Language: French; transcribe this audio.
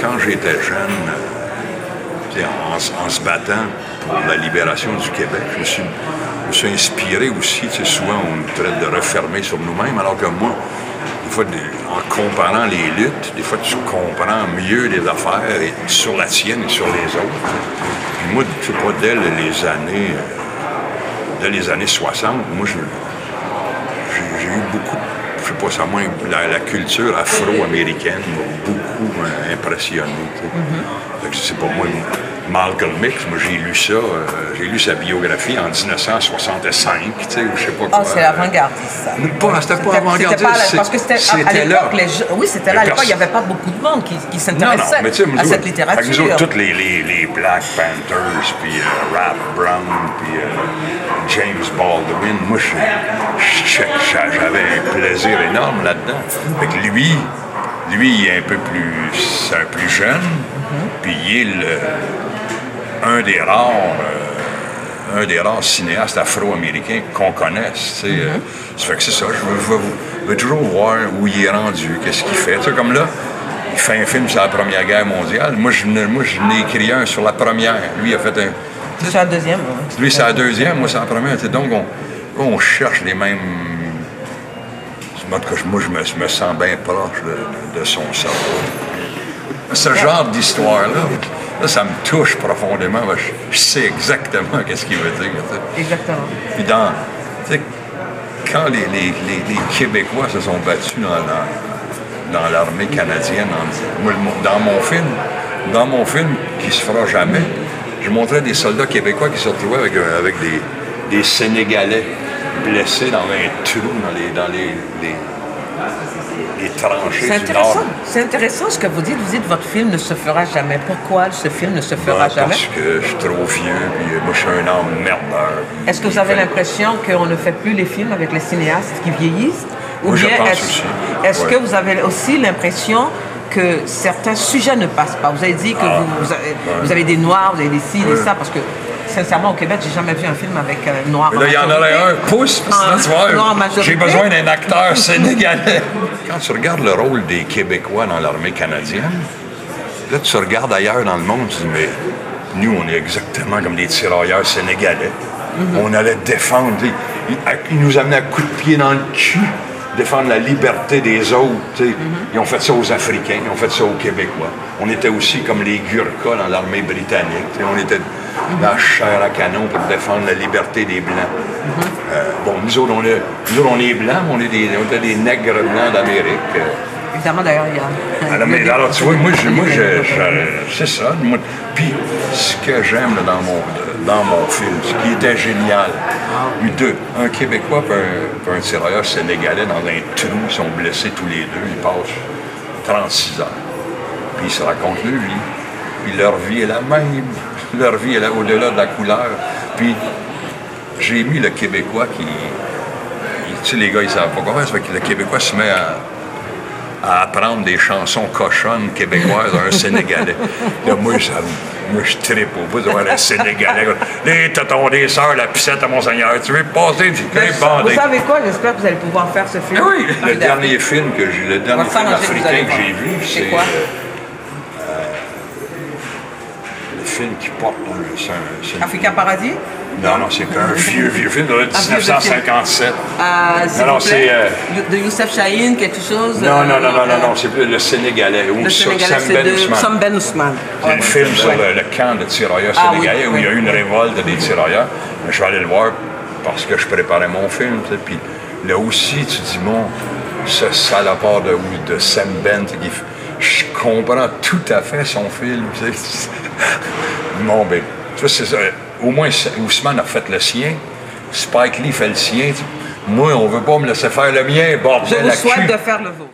quand j'étais jeune, en se battant pour la libération du Québec, je me suis inspiré aussi. Souvent, on nous traite de refermer sur nous-mêmes, alors que moi, des fois, en comparant les luttes, des fois, tu comprends mieux les affaires sur la tienne et sur les autres. Puis moi, je sais pas, dès les années 60, moi, j'ai eu beaucoup, je sais pas, ça moins, la culture afro-américaine m'a beaucoup impressionné. Fait que c'est pas moi, Malcolm X, moi j'ai lu ça, j'ai lu sa biographie en 1965, tu sais, ou je sais pas quoi. Ah, c'est l'avant-gardiste, ça. C'était pas avant-gardiste, parce que c'était à l'époque, oui, c'était là, à l'époque, il n'y avait pas beaucoup de monde qui s'intéressait à cette littérature. Nous autres, tous les Black Panthers, puis Rap Brown, puis James Baldwin, moi, j'avais un plaisir énorme là-dedans. Fait que lui, il est un peu plus jeune, puis il est un des rares cinéastes afro-américains qu'on connaisse. Ça fait que c'est ça, je veux toujours voir où il est rendu, qu'est-ce qu'il fait. Comme là, il fait un film sur la Première Guerre mondiale. Moi, je n'ai écrit un sur la première. Lui, il a fait un... C'est la deuxième, oui. Lui, c'est la deuxième, moi, c'est la première. Donc, on cherche les mêmes... En tout cas, moi, je me sens bien proche de son cerveau. Ce genre d'histoire-là, ça me touche profondément. Je sais exactement qu'est-ce qu'il veut dire. Exactement. Puis quand les Québécois se sont battus dans l'armée canadienne, dans mon film qui se fera jamais, je montrais des soldats québécois qui se retrouvaient avec des Sénégalais blessés dans un trou dans les tranchées du Nord. C'est intéressant ce que vous dites. Vous dites votre film ne se fera jamais. Pourquoi ce film ne se fera jamais? Parce que je suis trop vieux, puis moi je suis un homme merdeur. Est-ce que vous avez l'impression qu'on ne fait plus les films avec les cinéastes qui vieillissent? Ou moi, bien je pense aussi. Est-ce que vous avez aussi l'impression que certains sujets ne passent pas? Vous avez dit que vous avez des noirs, vous avez des ci, des ça, parce que sincèrement, au Québec, j'ai jamais vu un film avec un noir. Là, il y en aurait un pouce, parce que là, tu vois, j'ai besoin d'un acteur sénégalais. Quand tu regardes le rôle des Québécois dans l'armée canadienne, là, tu regardes ailleurs dans le monde, tu dis, mais nous, on est exactement comme des tirailleurs sénégalais. On allait défendre, ils nous amenaient à coups de pied dans le cul, défendre la liberté des autres. Ils ont fait ça aux Africains, ils ont fait ça aux Québécois. On était aussi comme les Gurkhas dans l'armée britannique. On était dans la chair à canon pour défendre la liberté des Blancs. Nous autres, on est Blancs, mais on était des nègres blancs d'Amérique. Évidemment, d'ailleurs, il y a... Alors, tu vois, moi, c'est ça. Puis, ce que j'aime dans mon film, ce qui était génial, un Québécois et un tirailleur sénégalais dans un trou, ils sont blessés tous les deux, ils passent 36 ans. Puis ils se racontent leur vie. Puis leur vie est la même. Leur vie est là au-delà de la couleur. Puis j'ai mis le Québécois qui... Tu sais, les gars, ils savent pas comment. Ça fait que le Québécois se met à apprendre des chansons cochonnes québécoises à un Sénégalais. Là, moi, je trippe au bout de voir un Sénégalais. Les tatons des sœurs, la pissette à Monseigneur. Tu veux passer du crêpe bandé. Vous savez quoi? J'espère que vous allez pouvoir faire ce film. Oui, le dernier film africain que j'ai vu, c'est quoi? Le film qui porte... Africa Paradis? Non, c'est un vieux film de 1957. Non, c'est... de Youssef Chahine, quelque chose? Non, c'est plus le Sénégalais. Le Sénégalais, c'est de Sam Ben Ousmane. C'est le film sur le camp de tirailleurs sénégalais où il y a eu une révolte des tirailleurs. Je vais aller le voir parce que je préparais mon film. Puis là aussi, tu dis, ce salopard de Sam Ben, je comprends tout à fait son film. Ben, tu vois, c'est ça. Au moins, Ousmane a fait le sien. Spike Lee fait le sien. Moi, on veut pas me laisser faire le mien, bordel. Je vous souhaite de faire le vôtre.